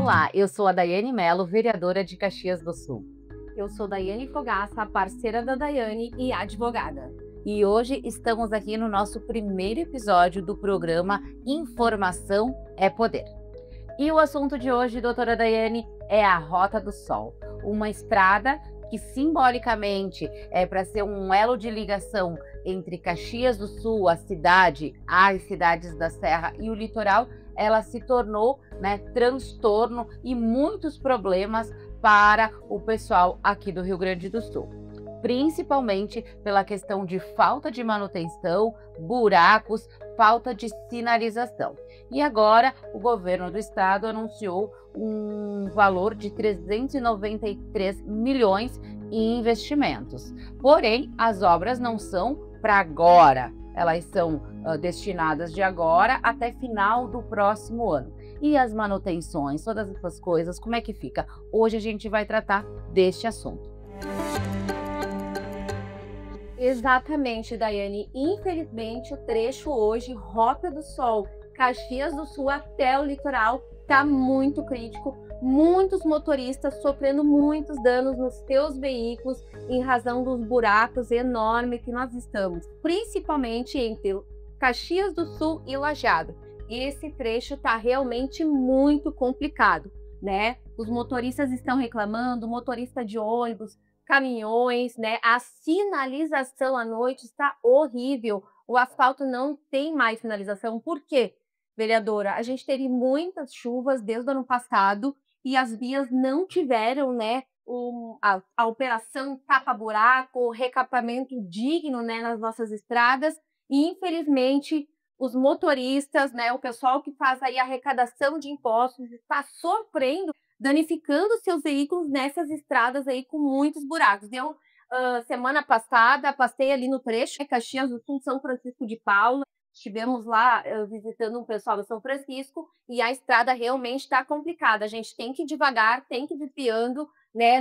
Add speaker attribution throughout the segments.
Speaker 1: Olá, eu sou a Daiane Mello, vereadora de Caxias do Sul.
Speaker 2: Eu sou Daiane Fogaça, parceira da Daiane e advogada.
Speaker 1: E hoje estamos aqui no nosso primeiro episódio do programa Informação é Poder. E o assunto de hoje, doutora Daiane, é a Rota do Sol, uma estrada que simbolicamente é para ser um elo de ligação entre Caxias do Sul, a cidade, as cidades da Serra e o litoral. Ela se tornou, transtorno e muitos problemas para o pessoal aqui do Rio Grande do Sul, principalmente pela questão de falta de manutenção, buracos, falta de sinalização. E agora o governo do estado anunciou um valor de 393 milhões em investimentos. Porém, as obras não são para agora. Elas são destinadas de agora até final do próximo ano. E as manutenções, todas essas coisas, como é que fica? Hoje a gente vai tratar deste assunto.
Speaker 2: Exatamente, Daiane. Infelizmente, o trecho hoje, Rota do Sol, Caxias do Sul até o litoral, está muito crítico. Muitos motoristas sofrendo muitos danos nos seus veículos em razão dos buracos enormes que nós estamos, principalmente entre Caxias do Sul e Lajeado. Esse trecho está realmente muito complicado, né? Os motoristas estão reclamando, motorista de ônibus, caminhões, né? A sinalização à noite está horrível. O asfalto não tem mais sinalização. Por quê, vereadora? A gente teve muitas chuvas desde o ano passado e as vias não tiveram, a operação tapa-buraco, recapamento digno, nas nossas estradas. E, infelizmente, os motoristas, o pessoal que faz aí a arrecadação de impostos está sofrendo, danificando seus veículos nessas estradas aí com muitos buracos. Semana passada, passei ali no trecho, Caxias do Sul, São Francisco de Paula. Estivemos lá visitando um pessoal de São Francisco e a estrada realmente está complicada. A gente tem que ir devagar, tem que ir desviando,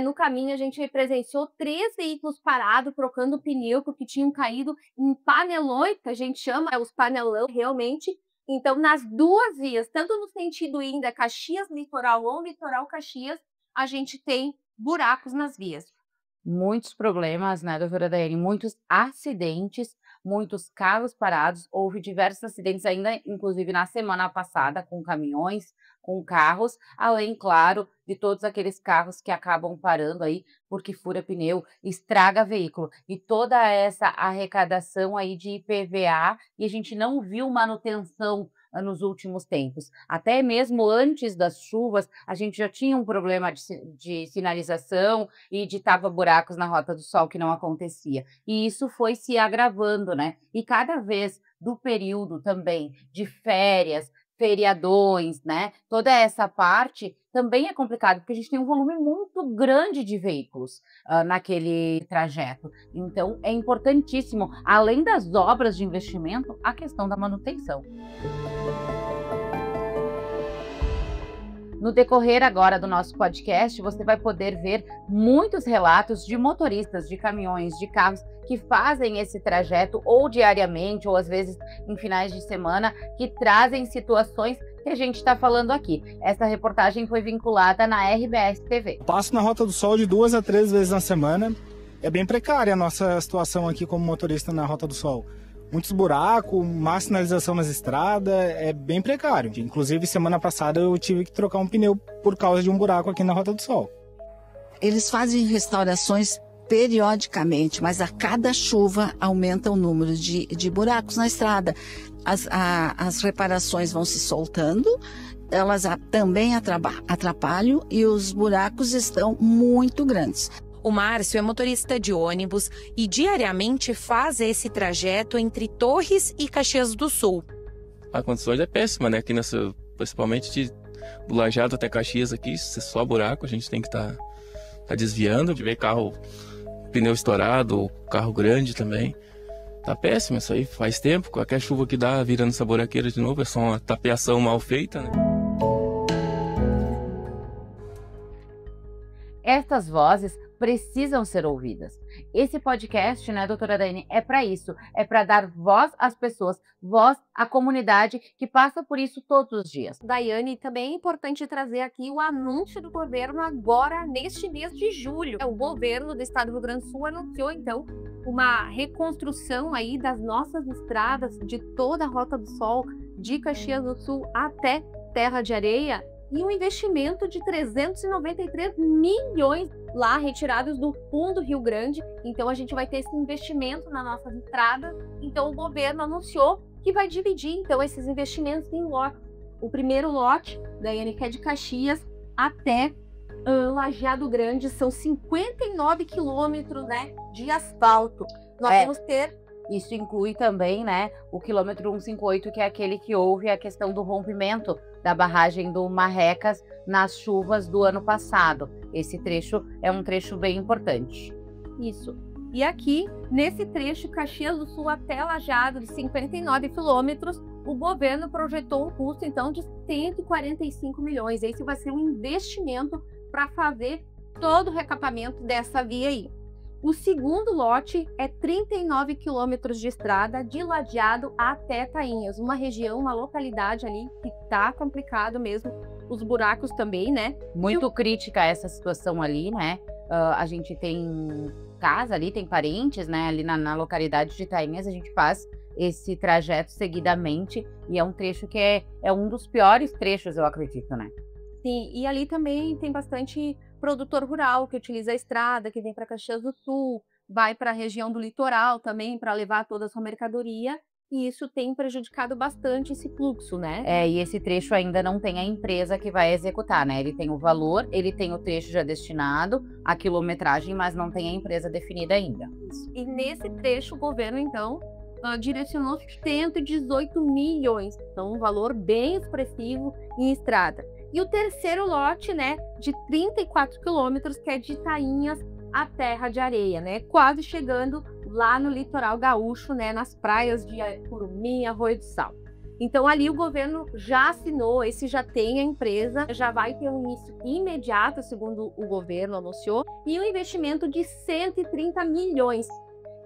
Speaker 2: No caminho a gente presenciou 3 veículos parados, trocando pneu, porque tinham caído em panelões, que a gente chama os panelão realmente. Então, nas duas vias, tanto no sentido ainda Caxias Litoral ou Litoral Caxias, a gente tem buracos nas vias.
Speaker 1: Muitos problemas, doutora Daiane? Muitos acidentes, muitos carros parados. Houve diversos acidentes ainda, inclusive na semana passada, com caminhões, com carros, além, claro, de todos aqueles carros que acabam parando aí porque fura pneu, estraga veículo. E toda essa arrecadação aí de IPVA, e a gente não viu manutenção nos últimos tempos. Até mesmo antes das chuvas, a gente já tinha um problema de sinalização e de tapa-buracos na Rota do Sol que não acontecia. E isso foi se agravando, E cada vez do período também de férias, feriadões, Toda essa parte também é complicado, porque a gente tem um volume muito grande de veículos naquele trajeto. Então, é importantíssimo, além das obras de investimento, a questão da manutenção. No decorrer agora do nosso podcast, você vai poder ver muitos relatos de motoristas de caminhões, de carros que fazem esse trajeto ou diariamente ou às vezes em finais de semana, que trazem situações que a gente está falando aqui. Essa reportagem foi vinculada na RBS TV.
Speaker 3: Passo na Rota do Sol de 2 a 3 vezes na semana. É bem precária a nossa situação aqui como motorista na Rota do Sol. Muitos buracos, má sinalização nas estradas, é bem precário. Inclusive, semana passada eu tive que trocar um pneu por causa de um buraco aqui na Rota do Sol.
Speaker 4: Eles fazem restaurações periodicamente, mas a cada chuva aumenta o número de buracos na estrada. As reparações vão se soltando, elas também atrapalham e os buracos estão muito grandes.
Speaker 5: O Márcio é motorista de ônibus e diariamente faz esse trajeto entre Torres e Caxias do Sul.
Speaker 6: A condição é péssima, Aqui principalmente do Lajeado até Caxias aqui, só buraco, a gente tem que tá desviando, de ver carro, pneu estourado, carro grande também. Tá péssimo isso aí, faz tempo, qualquer chuva que dá, virando essa buraqueira de novo, é só uma tapeação mal feita,
Speaker 1: Estas vozes precisam ser ouvidas. Esse podcast, né, doutora Daiane, é para isso, é para dar voz às pessoas, voz à comunidade que passa por isso todos os dias.
Speaker 2: Daiane, também é importante trazer aqui o anúncio do governo agora, neste mês de julho. O governo do estado do Rio Grande do Sul anunciou, então, uma reconstrução aí das nossas estradas, de toda a Rota do Sol, de Caxias do Sul até Terra de Areia, e um investimento de 393 milhões lá retirados do Fundo Rio Grande. Então a gente vai ter esse investimento na nossa estrada. Então o governo anunciou que vai dividir então esses investimentos em lotes. O primeiro lote, Daiane, que é de Caxias até Lajeado Grande, são 59 quilômetros, né, de asfalto. Nós vamos ter...
Speaker 1: Isso inclui também, né, o quilômetro 158, que é aquele que houve a questão do rompimento da barragem do Marrecas nas chuvas do ano passado. Esse trecho é um trecho bem importante.
Speaker 2: Isso. E aqui, nesse trecho, Caxias do Sul até Lajeado, de 59 quilômetros, o governo projetou um custo, então, de 145 milhões. Esse vai ser um investimento para fazer todo o recapamento dessa via aí. O segundo lote é 39 quilômetros de estrada de Lajeado até Tainhas, uma região, uma localidade ali que tá complicado mesmo, os buracos também, né?
Speaker 1: Muito crítica essa situação ali, né? A gente tem casa ali, tem parentes, né? Ali na localidade de Tainhas, a gente faz esse trajeto seguidamente e é um trecho que é um dos piores trechos, eu acredito, né?
Speaker 2: Sim, e ali também tem bastante produtor rural que utiliza a estrada, que vem para Caxias do Sul, vai para a região do litoral também para levar toda a sua mercadoria, e isso tem prejudicado bastante esse fluxo, né?
Speaker 1: E esse trecho ainda não tem a empresa que vai executar, né? Ele tem o valor, ele tem o trecho já destinado, a quilometragem, mas não tem a empresa definida ainda.
Speaker 2: E nesse trecho o governo, então, direcionou 118 milhões, então um valor bem expressivo em estrada. E o terceiro lote, né, de 34 quilômetros, que é de Tainhas à Terra de Areia, né, quase chegando lá no litoral gaúcho, né, nas praias de Curumim e Arroio do Sal. Então ali o governo já assinou, esse já tem a empresa, já vai ter um início imediato, segundo o governo anunciou, e um investimento de 130 milhões.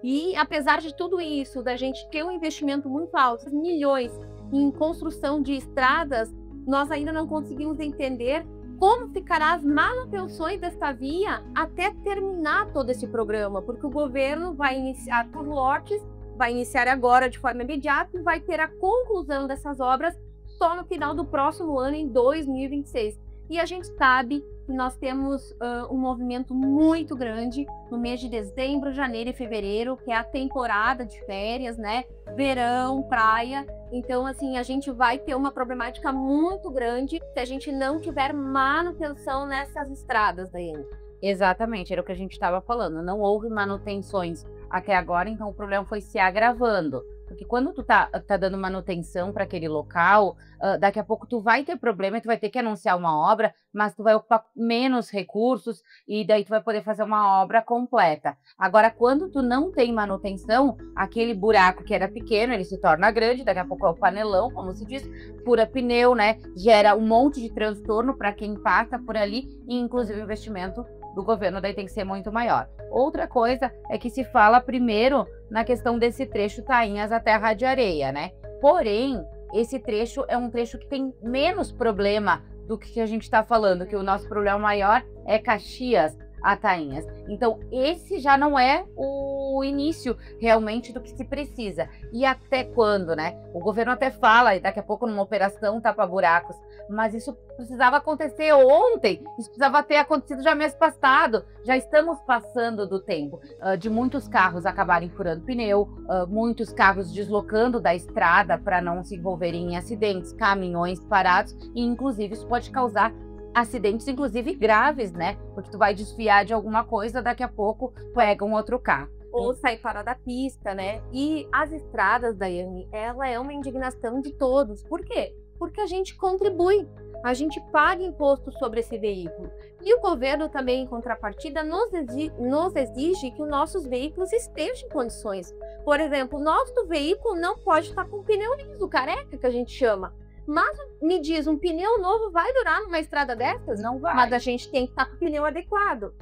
Speaker 2: E apesar de tudo isso, da gente ter um investimento muito alto, milhões em construção de estradas, nós ainda não conseguimos entender como ficará as manutenções desta via até terminar todo esse programa, porque o governo vai iniciar por lotes, vai iniciar agora de forma imediata e vai ter a conclusão dessas obras só no final do próximo ano, em 2026. E a gente sabe que nós temos um movimento muito grande no mês de dezembro, janeiro e fevereiro, que é a temporada de férias, né? Verão, praia. Então, assim, a gente vai ter uma problemática muito grande se a gente não tiver manutenção nessas estradas, Daiane.
Speaker 1: Exatamente, era o que a gente estava falando. Não houve manutenções até agora, então o problema foi se agravando. Porque quando tu tá dando manutenção para aquele local, daqui a pouco tu vai ter problema e tu vai ter que anunciar uma obra, mas tu vai ocupar menos recursos e daí tu vai poder fazer uma obra completa. Agora, quando tu não tem manutenção, aquele buraco que era pequeno, ele se torna grande, daqui a pouco é o panelão, como se diz, fura pneu, né? Gera um monte de transtorno para quem passa por ali e inclusive o investimento do governo daí tem que ser muito maior. Outra coisa é que se fala primeiro na questão desse trecho Tainhas à Terra de Areia, né? Porém, esse trecho é um trecho que tem menos problema do que a gente está falando, que o nosso problema maior é Caxias a Tainhas. Então, esse já não é o início realmente do que se precisa. E até quando, né? O governo até fala, e daqui a pouco numa operação tapa-buracos, mas isso precisava acontecer ontem, isso precisava ter acontecido já mês passado. Já estamos passando do tempo de muitos carros acabarem furando pneu, muitos carros deslocando da estrada para não se envolverem em acidentes, caminhões parados, e inclusive isso pode causar acidentes, inclusive graves, né? Porque tu vai desviar de alguma coisa, daqui a pouco pega um outro carro.
Speaker 2: Ou sair fora da pista, né? E as estradas, Daiane, ela é uma indignação de todos. Por quê? Porque a gente contribui, a gente paga imposto sobre esse veículo. E o governo também, em contrapartida, nos exige que os nossos veículos estejam em condições. Por exemplo, o nosso veículo não pode estar com pneu liso, careca, que a gente chama. Mas me diz, um pneu novo vai durar numa estrada dessas?
Speaker 1: Não vai.
Speaker 2: Mas a gente tem que estar com o pneu adequado.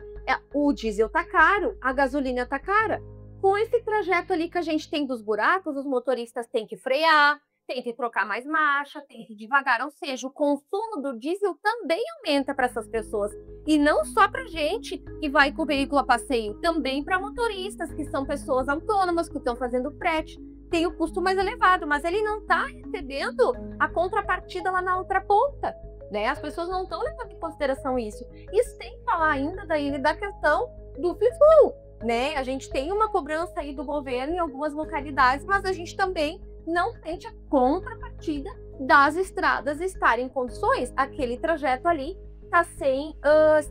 Speaker 2: o diesel tá caro, a gasolina tá cara. Com esse trajeto ali que a gente tem dos buracos, os motoristas têm que frear, tem que trocar mais marcha, tem que ir devagar, ou seja, o consumo do diesel também aumenta para essas pessoas. E não só para gente que vai com o veículo a passeio, também para motoristas, que são pessoas autônomas, que estão fazendo frete. Tem o custo mais elevado, mas ele não está recebendo a contrapartida lá na outra ponta, né? As pessoas não estão levando em consideração isso. E sem falar ainda da questão do FIFO, né? A gente tem uma cobrança aí do governo em algumas localidades, mas a gente também não sente a contrapartida das estradas estarem em condições. Aquele trajeto ali está sem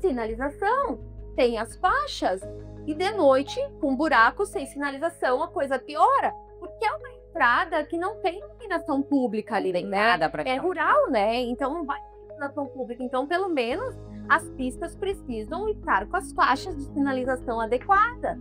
Speaker 2: sinalização, tem as faixas, e de noite, com buraco, sem sinalização, a coisa piora, porque é uma estrada que não tem iluminação pública ali, né?
Speaker 1: Nada pra
Speaker 2: É rural, né? Então não vai ter iluminação pública. Então, pelo menos, as pistas precisam estar com as faixas de sinalização adequada.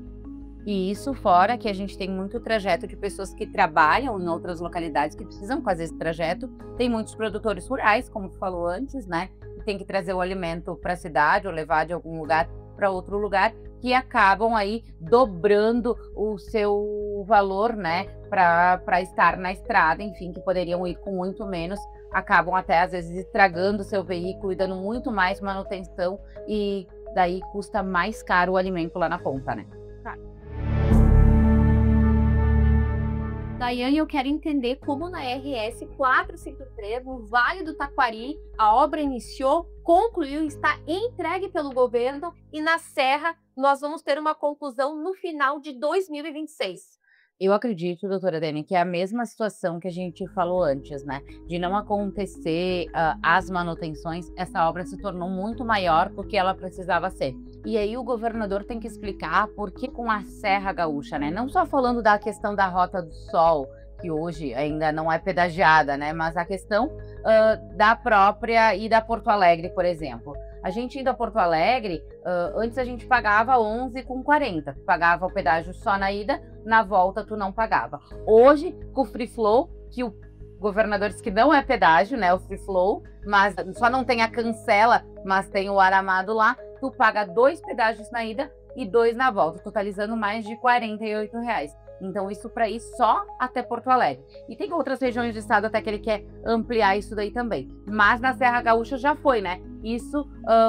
Speaker 1: E isso fora que a gente tem muito trajeto de pessoas que trabalham em outras localidades que precisam fazer esse trajeto. Tem muitos produtores rurais, como tu falou antes, né? Que tem que trazer o alimento para a cidade ou levar de algum lugar para outro lugar, que acabam aí dobrando o seu valor, né? Para estar na estrada, enfim, que poderiam ir com muito menos. Acabam até às vezes estragando o seu veículo e dando muito mais manutenção, e daí custa mais caro o alimento lá na ponta, né?
Speaker 2: Daiane, eu quero entender como na RS 453, no Vale do Taquari, a obra iniciou, concluiu, está entregue pelo governo, e na Serra nós vamos ter uma conclusão no final de 2026.
Speaker 1: Eu acredito, doutora Dani, que é a mesma situação que a gente falou antes, né? De não acontecer as manutenções, essa obra se tornou muito maior do que ela precisava ser. E aí o governador tem que explicar por que com a Serra Gaúcha, né? Não só falando da questão da Rota do Sol, que hoje ainda não é pedagiada, né? Mas a questão da própria e da Porto Alegre, por exemplo. A gente indo a Porto Alegre, antes a gente pagava 11,40, pagava o pedágio só na ida, na volta tu não pagava. Hoje, com o Free Flow, que o governador disse que não é pedágio, né, o Free Flow, mas só não tem a cancela, mas tem o aramado lá, tu paga 2 pedágios na ida e 2 na volta, totalizando mais de R$48. Então, isso para ir só até Porto Alegre. E tem outras regiões do estado até que ele quer ampliar isso daí também. Mas na Serra Gaúcha já foi, né? Isso,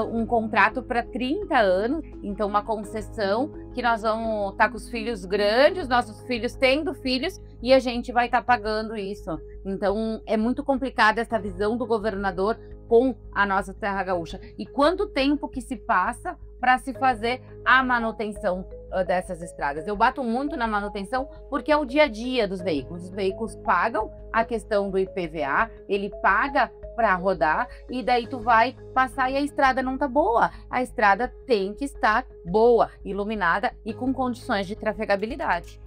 Speaker 1: um contrato para 30 anos. Então, uma concessão que nós vamos estar com os filhos grandes, nossos filhos tendo filhos, e a gente vai estar pagando isso. Então, é muito complicada essa visão do governador com a nossa Serra Gaúcha. E quanto tempo que se passa para se fazer a manutenção dessas estradas? Eu bato muito na manutenção porque é o dia a dia dos veículos. Os veículos pagam a questão do IPVA, ele paga para rodar, e daí tu vai passar e a estrada não tá boa. A estrada tem que estar boa, iluminada e com condições de trafegabilidade.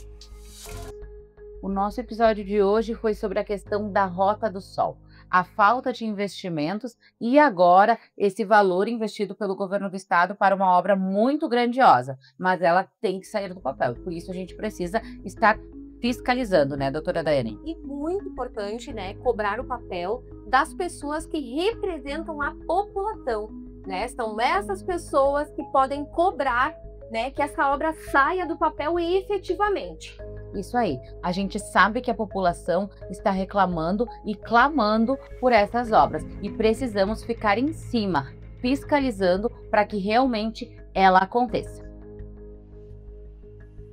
Speaker 1: O nosso episódio de hoje foi sobre a questão da Rota do Sol, a falta de investimentos e agora esse valor investido pelo governo do estado para uma obra muito grandiosa, mas ela tem que sair do papel. Por isso a gente precisa estar fiscalizando, né, doutora Daiane?
Speaker 2: E muito importante, né, cobrar o papel das pessoas que representam a população, né? São essas pessoas que podem cobrar, né, que essa obra saia do papel efetivamente.
Speaker 1: Isso aí, a gente sabe que a população está reclamando e clamando por essas obras e precisamos ficar em cima, fiscalizando para que realmente ela aconteça.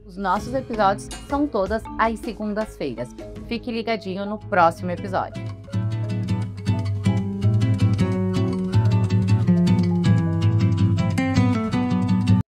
Speaker 1: Os nossos episódios são todas às segundas-feiras. Fique ligadinho no próximo episódio.